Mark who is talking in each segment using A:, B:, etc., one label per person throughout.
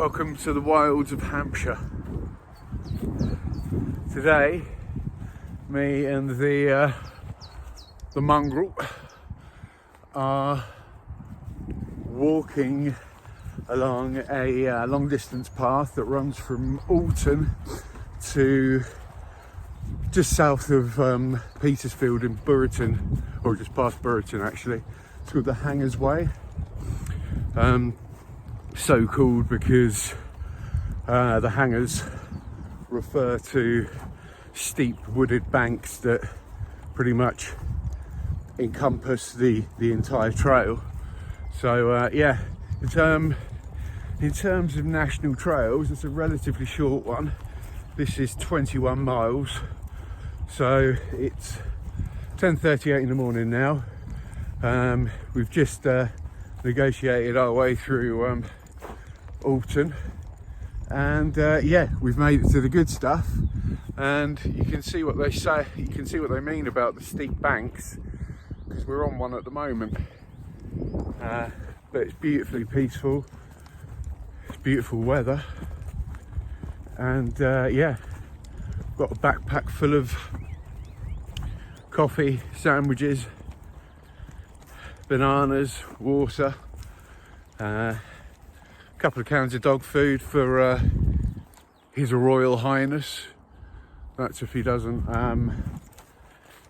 A: Welcome to the wilds of Hampshire. Today, me and the mongrel are walking along a long distance path that runs from Alton to just south of Petersfield in Burton, or just past Burton actually. It's called the Hangers Way. So called because the hangers refer to steep wooded banks that pretty much encompass the entire trail. So yeah, in terms of national trails, it's a relatively short one. This is 21 miles, so it's 10:38 in the morning now. We've just negotiated our way through Alton, and yeah, we've made it to the good stuff, and you can see what they say, you can see what they mean about the steep banks, because we're on one at the moment. But it's beautifully peaceful, it's beautiful weather, and yeah, got a backpack full of coffee, sandwiches, bananas, water, couple of cans of dog food for His Royal Highness. That's if he doesn't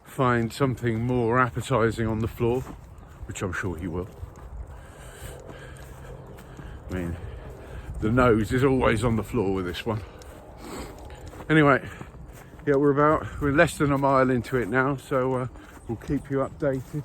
A: find something more appetizing on the floor, which I'm sure he will. I mean, the nose is always on the floor with this one. Anyway, yeah, we're less than a mile into it now, so we'll keep you updated.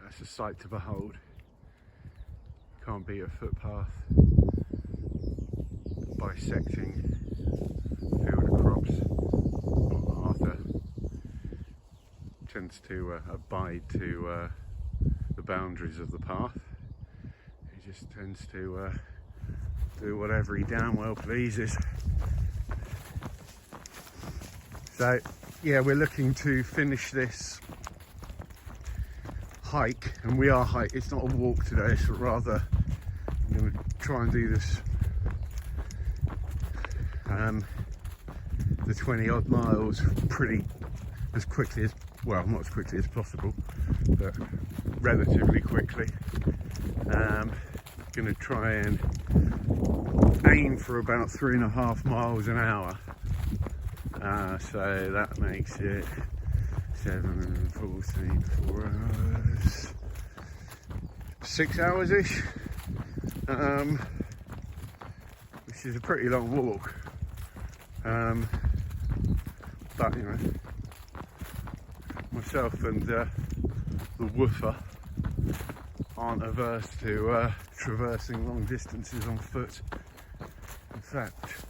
A: That's a sight to behold. Can't beat a footpath bisecting field of crops. Arthur tends to abide to the boundaries of the path. He just tends to do whatever he damn well pleases. So yeah, we're looking to finish this hike, and we are hiking. It's not a walk today, it's rather I'm going to try and do this the 20 odd miles pretty as quickly as, well, not as quickly as possible, but relatively quickly. Going to try and aim for about 3.5 miles an hour, so that makes it 7, 14, 4 hours, 6 hours ish, which is a pretty long walk, but you know, myself and the woofer aren't averse to traversing long distances on foot. In fact,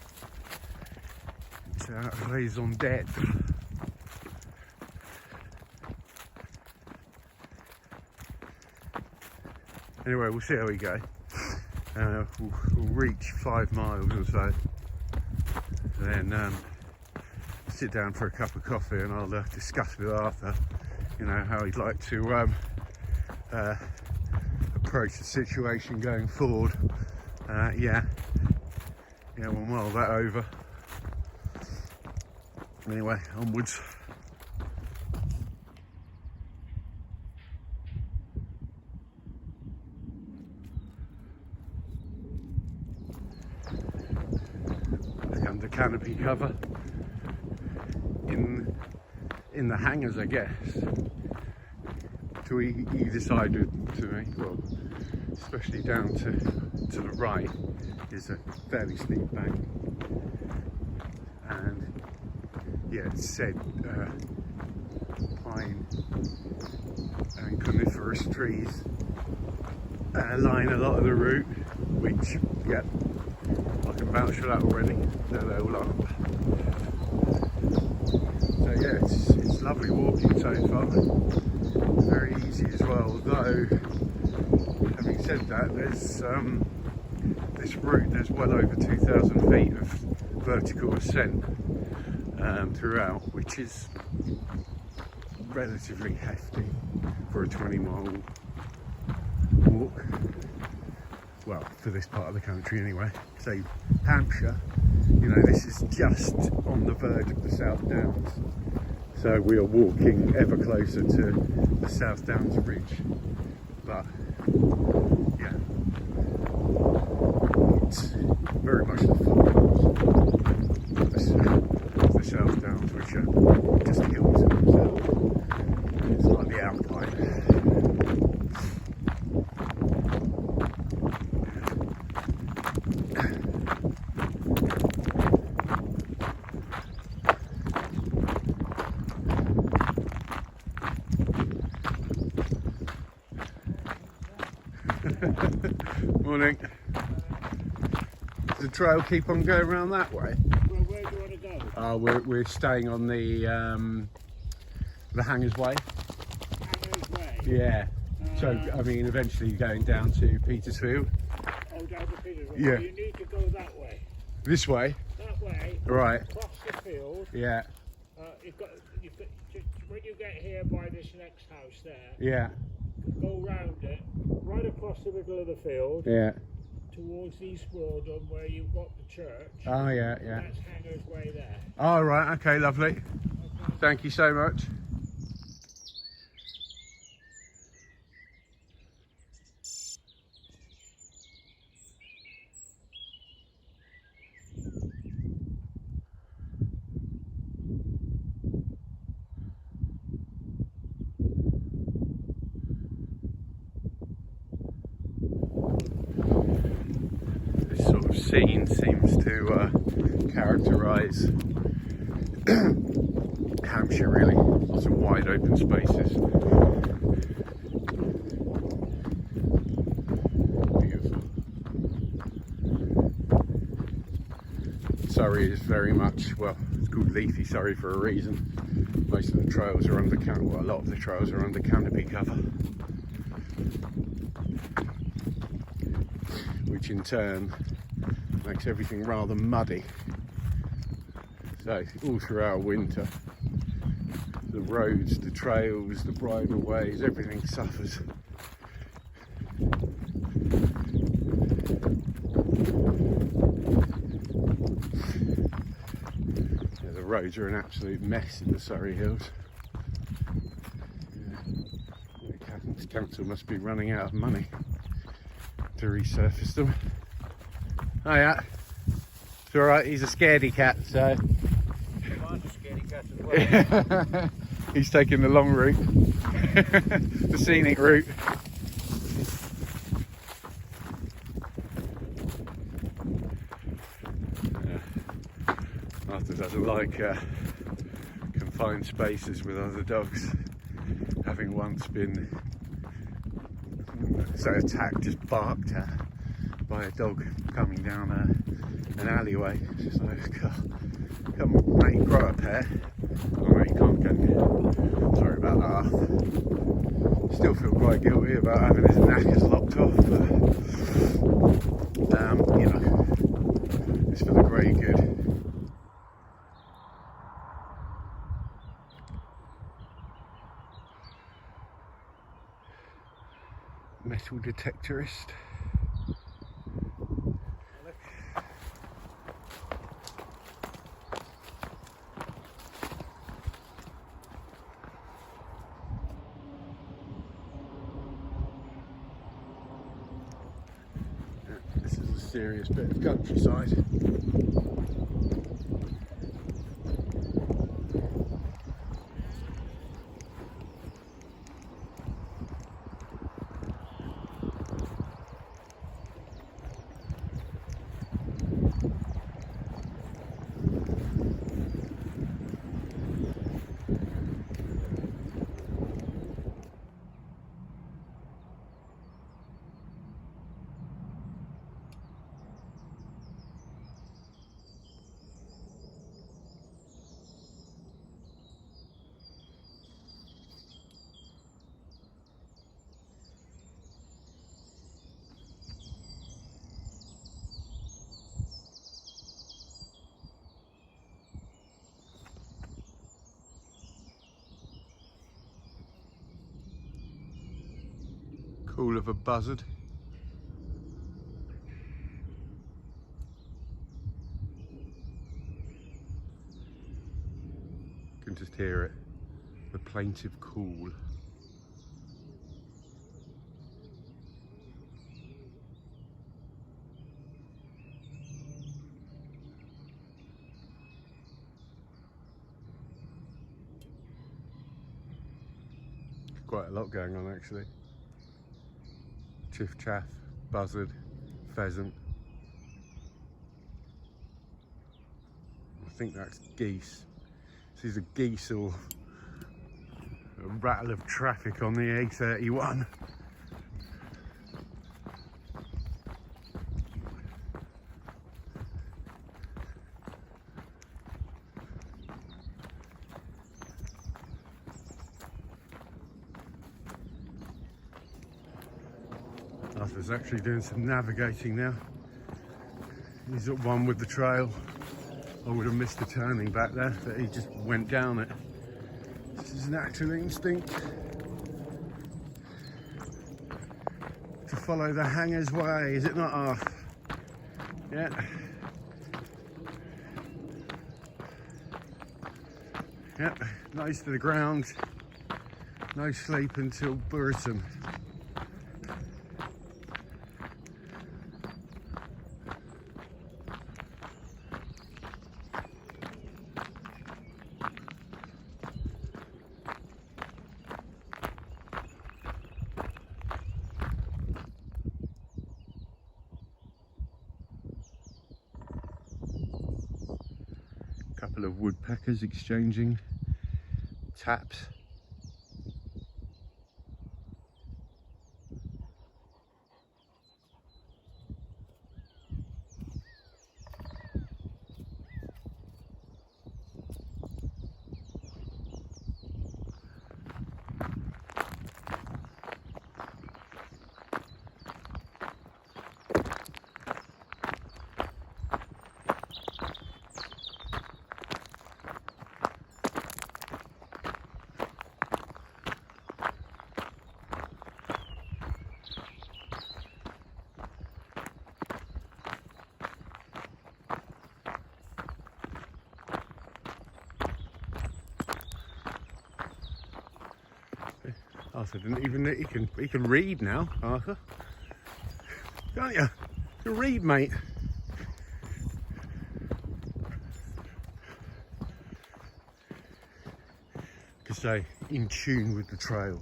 A: it's raison d'etre. Anyway, we'll see how we go. We'll reach 5 miles or so, then sit down for a cup of coffee, and I'll discuss with Arthur, you know, how he'd like to approach the situation going forward. Yeah, we'll mull that over. Anyway, onwards. Under canopy cover in the hangers, I guess, to either side to me. Well, especially down to the right is a fairly steep bank, and yeah, it's said pine and coniferous trees line a lot of the route, which, yeah, I can vouch for that already. They're all up. So yeah, it's lovely walking so far. Very easy as well, though having said that, there's this route, there's well over 2,000 feet of vertical ascent throughout, which is relatively hefty for a 20-mile walk. Well, for this part of the country anyway. So Hampshire, you know, this is just on the verge of the South Downs. So we are walking ever closer to the South Downs Ridge. But yeah, it's very much the foothills of the South Downs, which are just hills in themselves. It's like the Alpine. Morning. Does the trail keep on going around that way?
B: Well, where do you want to go?
A: We're staying on the Hangers Way.
B: Hangers Way?
A: Yeah. So I mean, eventually going down to Petersfield.
B: Oh, down to Petersfield.
A: Yeah.
B: So you need to go that way.
A: This way.
B: That way.
A: Right.
B: Across the field.
A: Yeah.
B: You've got just, when you get here by this next house there.
A: Yeah.
B: Go round it, right across the middle of the field.
A: Yeah.
B: Towards East Waldon, where you've got the church.
A: Oh yeah, yeah.
B: That's Hangers Way there.
A: Oh right. Okay. Lovely.
B: Okay.
A: Thank you so much. Scene seems to characterise Hampshire really. Lots of wide open spaces. Beautiful. Surrey is very much, well, it's called leafy Surrey for a reason. Most of the trails are under canopy, well, a lot of the trails are under canopy cover, which in turn makes everything rather muddy. So all throughout winter, the roads, the trails, the bridleways, everything suffers. Yeah, the roads are an absolute mess in the Surrey Hills. Yeah. The council must be running out of money to resurface them. Oh yeah, it's alright, he's a scaredy cat, so...
B: I'm a scaredy cat as well.
A: He's taking the long route, the scenic route. Arthur doesn't like confined spaces with other dogs, having once been so attacked, just barked at by a dog coming down an alleyway. It's just like, God, come on mate, grow up here. Oh mate, you can't, can you? Sorry about that, Arthur. Still feel quite guilty about having his knackers locked off, but you know, it's for the great good. Metal detectorist. This is a serious bit of countryside. call of a buzzard. You can just hear it, the plaintive call. Quite a lot going on actually. Chiff chaff, buzzard, pheasant. I think that's geese. These are geese or a rattle of traffic on the A31. Arthur's actually doing some navigating now. He's at one with the trail. I would have missed the turning back there, but he just went down it. This is natural instinct to follow the hanger's way, is it not, Arthur? Yeah. Yep, nose to the ground. No sleep until Burton. Couple of woodpeckers exchanging taps. Arthur didn't even know he can read now, Arthur. Can't you? You can read, mate. Could say in tune with the trail.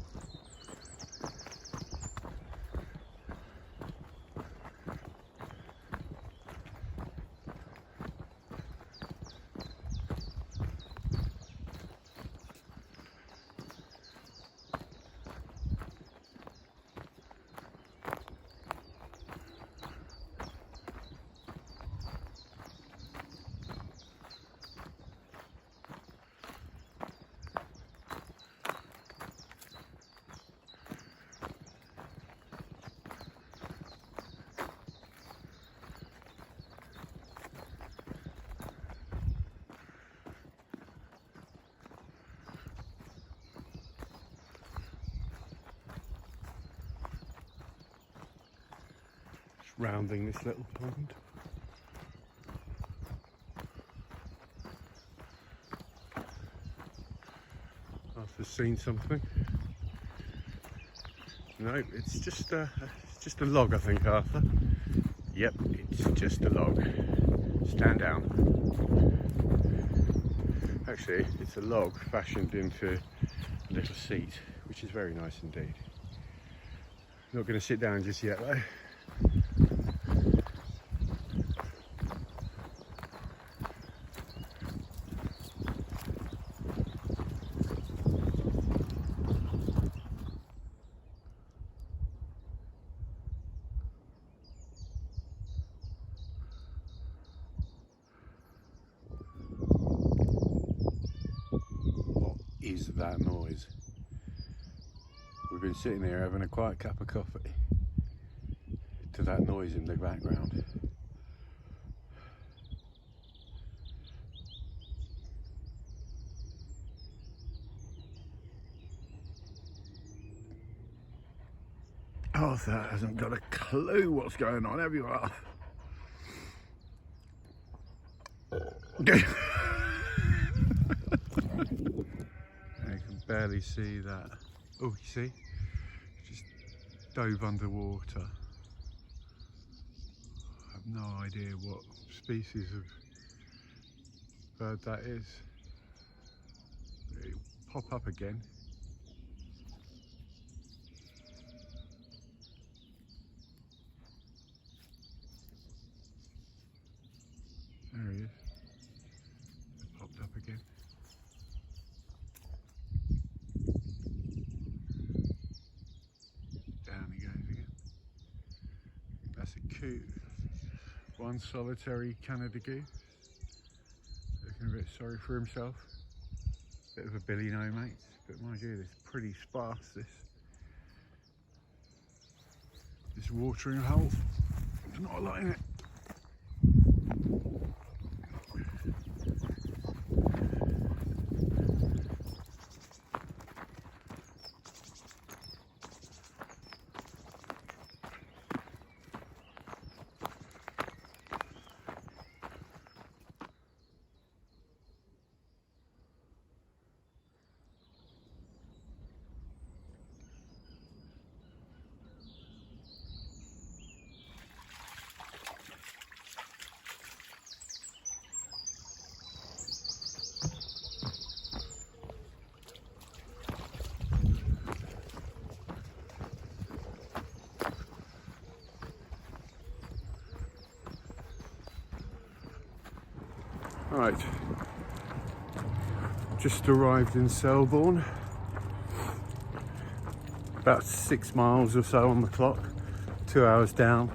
A: Rounding this little pond. Arthur's seen something. No, it's just a log, I think, Arthur. Yep, it's just a log. Stand down. Actually, it's a log fashioned into a little seat, which is very nice indeed. Not going to sit down just yet, though. Is that noise? We've been sitting here having a quiet cup of coffee to that noise in the background. Arthur hasn't got a clue what's going on, have you, Arthur? You can barely see that. Oh, you see? Just dove underwater. I have no idea what species of bird that is. It'll pop up again. There he is. It popped up again. Down he goes again. That's a cute one solitary Canada goose. Looking a bit sorry for himself. Bit of a billy no mates, but mind you, it's pretty sparse this watering hole. There's not a lot in it. Right, just arrived in Selborne, about 6 miles or so on the clock, 2 hours down,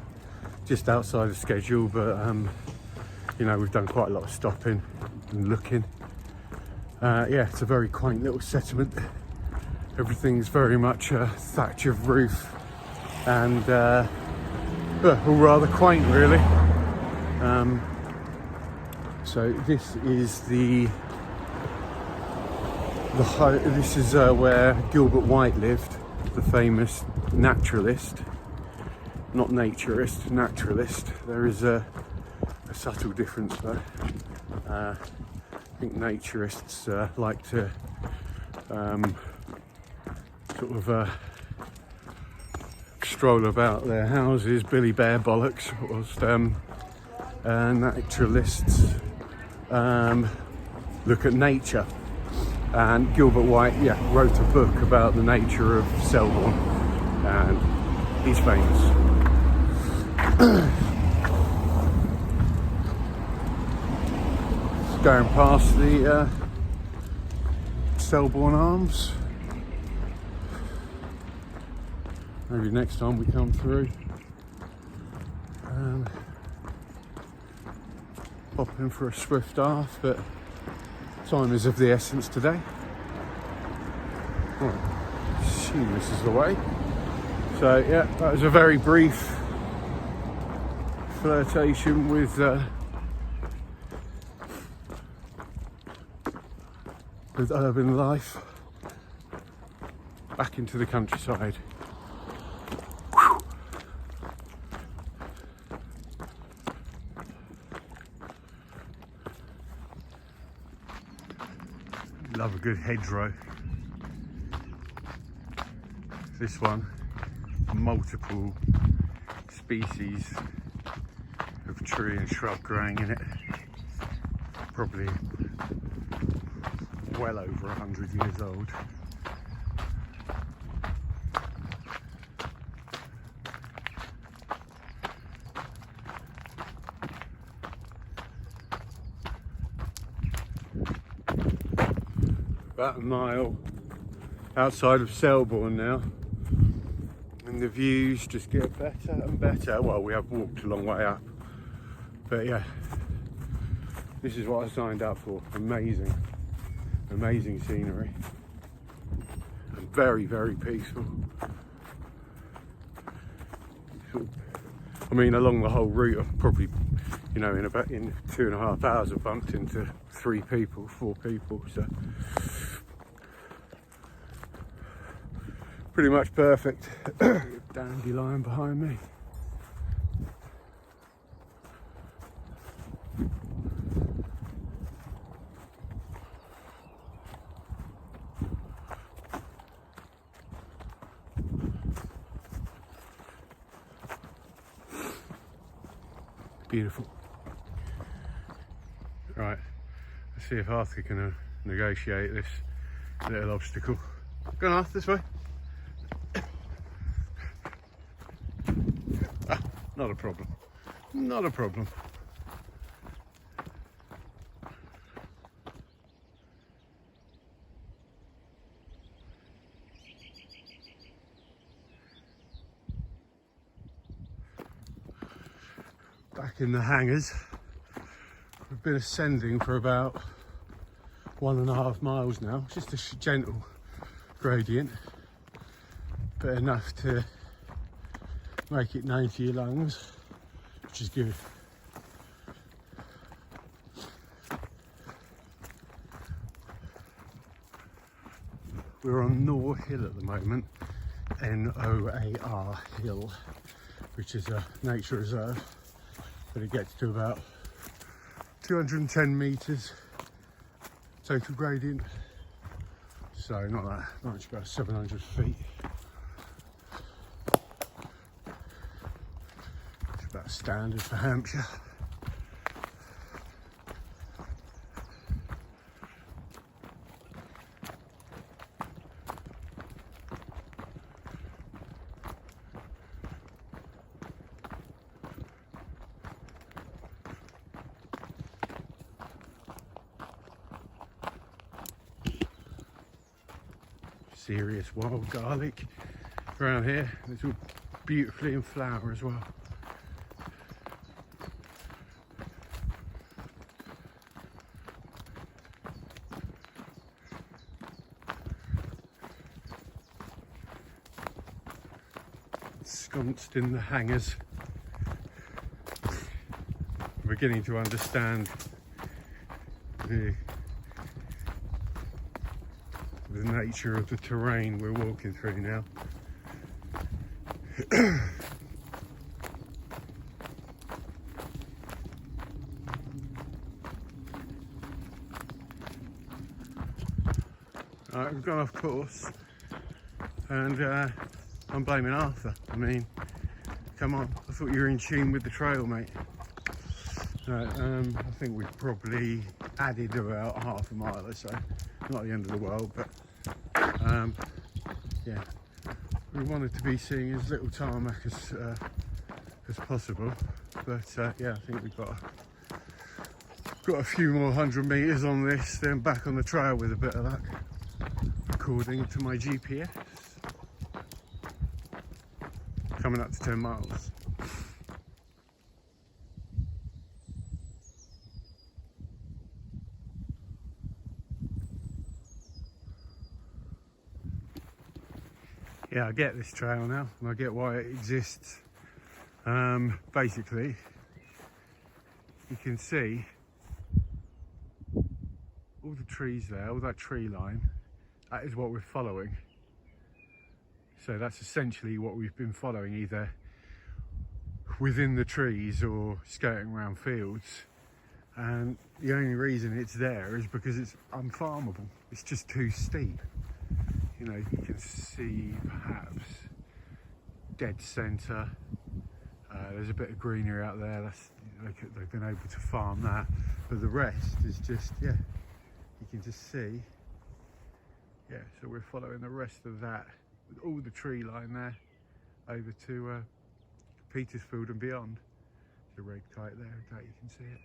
A: just outside of schedule, but you know, we've done quite a lot of stopping and looking. Yeah, it's a very quaint little settlement. Everything's very much a thatched roof and all rather quaint really. So this is this is where Gilbert White lived, the famous naturalist, not naturist, naturalist. There is a subtle difference though. I think naturists like to sort of stroll about their houses, Billy Bear bollocks, whilst naturalists look at nature. And Gilbert White, yeah, wrote a book about the nature of Selborne, and he's famous. Just going past the Selborne Arms. Maybe next time we come through. Pop in for a swift bath, but time is of the essence today. Right, assume this is the way. So yeah, that was a very brief flirtation with urban life. Back into the countryside. Love a good hedgerow. This one, multiple species of tree and shrub growing in it. Probably well over 100 years old. About a mile outside of Selborne now, and the views just get better and better. Well, we have walked a long way up, but yeah, this is what I signed up for. Amazing, amazing scenery, and very, very peaceful. I mean, along the whole route, I've probably, you know, in 2.5 hours, I've bumped into 4 people, so pretty much perfect. Dandelion behind me. Beautiful. Right, let's see if Arthur can negotiate this little obstacle. Go on, Arthur, this way. Not a problem. Not a problem. Back in the hangars. We've been ascending for about 1.5 miles now. It's just a gentle gradient, but enough to make it known to your lungs, which is good. We're on Noar Hill at the moment, Noar Hill, which is a nature reserve, but it gets to about 210 metres total gradient, so not that much, about 700 feet. It's about standard for Hampshire. Serious wild garlic around here. It's all beautifully in flower as well. Ensconced in the hangars. I'm beginning to understand the nature of the terrain we're walking through now. Alright, we've gone off course, and I'm blaming Arthur. I mean, come on, I thought you were in tune with the trail, mate. I think we've probably added about 1/2 mile or so. Not the end of the world, but yeah, we wanted to be seeing as little tarmac as possible, but yeah, I think we've got a few more 100 metres on this, then back on the trail with a bit of luck, according to my GPS. Coming up to 10 miles. Yeah, I get this trail now, and I get why it exists. Basically, you can see all the trees there, all that tree line, that is what we're following. So that's essentially what we've been following, either within the trees or skirting around fields. And the only reason it's there is because it's unfarmable. It's just too steep. You know, you can see perhaps dead centre. There's a bit of greenery out there. They've been able to farm that, but the rest is just, yeah, you can just see. Yeah, so we're following the rest of that with all the tree line there over to Petersfield and beyond. There's a red kite there, I doubt you can see it.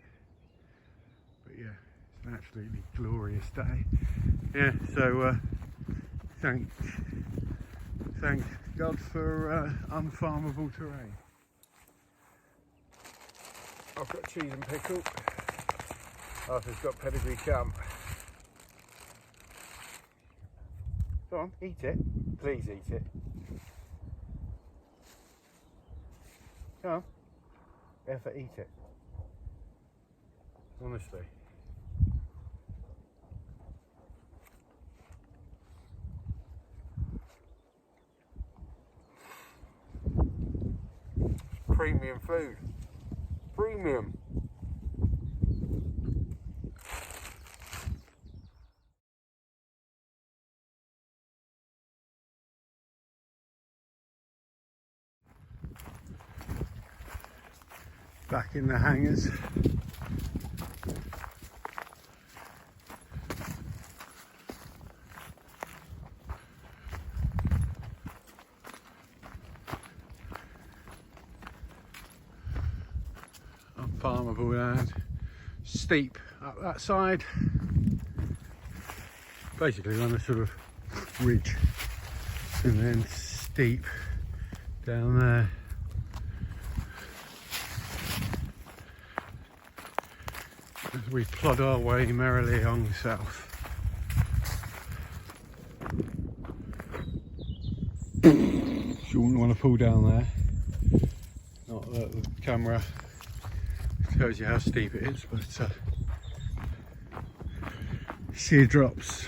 A: But yeah, it's an absolutely glorious day. Yeah, so thank God for unfarmable terrain. I've got cheese and pickle. Arthur's got pedigree champ. Go on, eat it. Please eat it. Come on. Effort, eat it. Honestly. premium food. Premium. Back in the hangars. Farmable land, steep up that side, basically on a sort of ridge, and then steep down there. As we plod our way merrily along south. You wouldn't want to pull down there, not that the camera tells you how steep it is, but sheer drops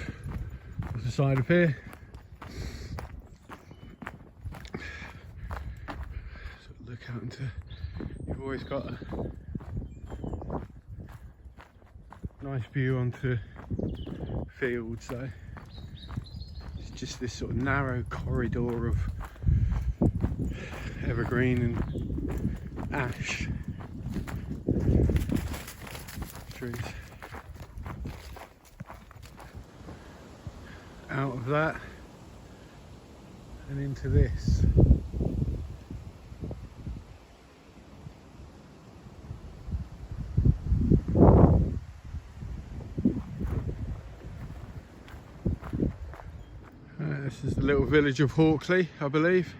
A: off the side of here. So look out into, you've always got a nice view onto fields though. It's just this sort of narrow corridor of evergreen and ash trees. Out of that and into this. This is the little village of Hawkley, I believe.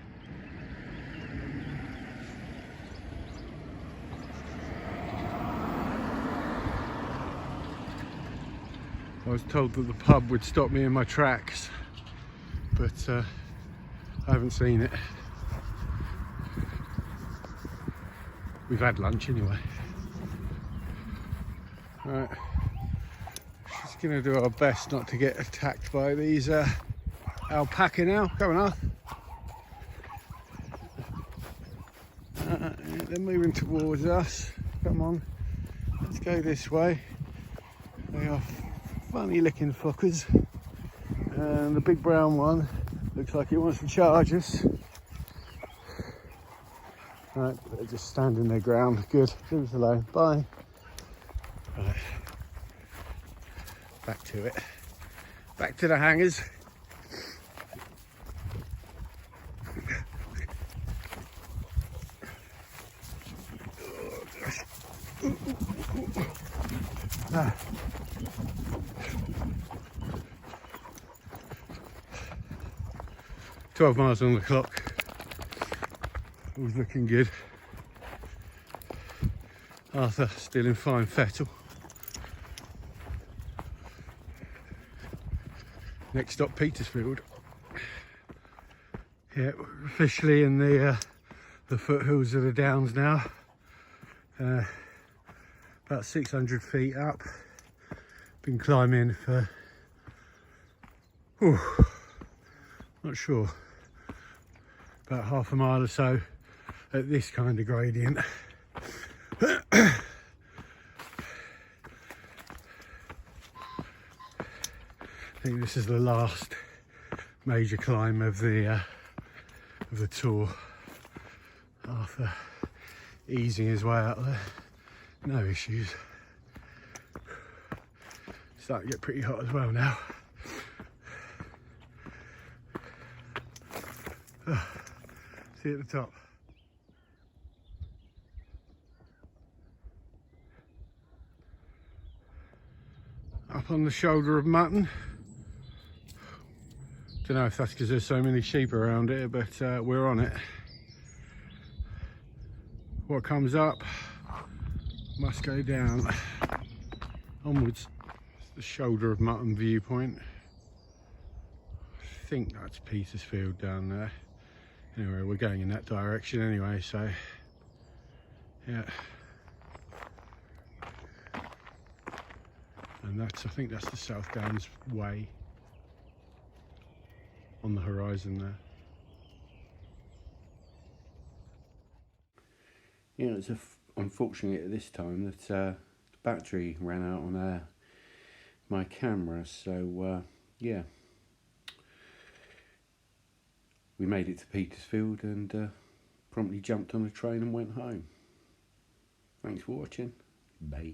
A: I was told that the pub would stop me in my tracks, but I haven't seen it. We've had lunch anyway. Right, just gonna do our best not to get attacked by these alpaca now. Come on, they're moving towards us. Come on, let's go this way. They are funny looking fuckers, and the big brown one looks like it wants to charge us. Right, they're just standing their ground. Good, leave us alone. Bye. Right, back to it. Back to the hangars. Ah. 12 miles on the clock. All's looking good. Arthur still in fine fettle. Next stop, Petersfield. Yeah, we're officially in the foothills of the Downs now. About 600 feet up. Been climbing for, not sure, about half a mile or so at this kind of gradient. I think this is the last major climb of the tour. Arthur easing his way out there, no issues. Starting to get pretty hot as well now. See at the top. Up on the shoulder of mutton. Don't know if that's because there's so many sheep around here, but we're on it. What comes up must go down. Onwards. It's the shoulder of mutton viewpoint. I think that's Petersfield down there. Anyway, we're going in that direction anyway, so yeah. And that's, I think that's the South Downs Way on the horizon there. Yeah, it's unfortunate at this time that the battery ran out on my camera, so yeah, we made it to Petersfield and promptly jumped on a train and went home. Thanks for watching. Bye.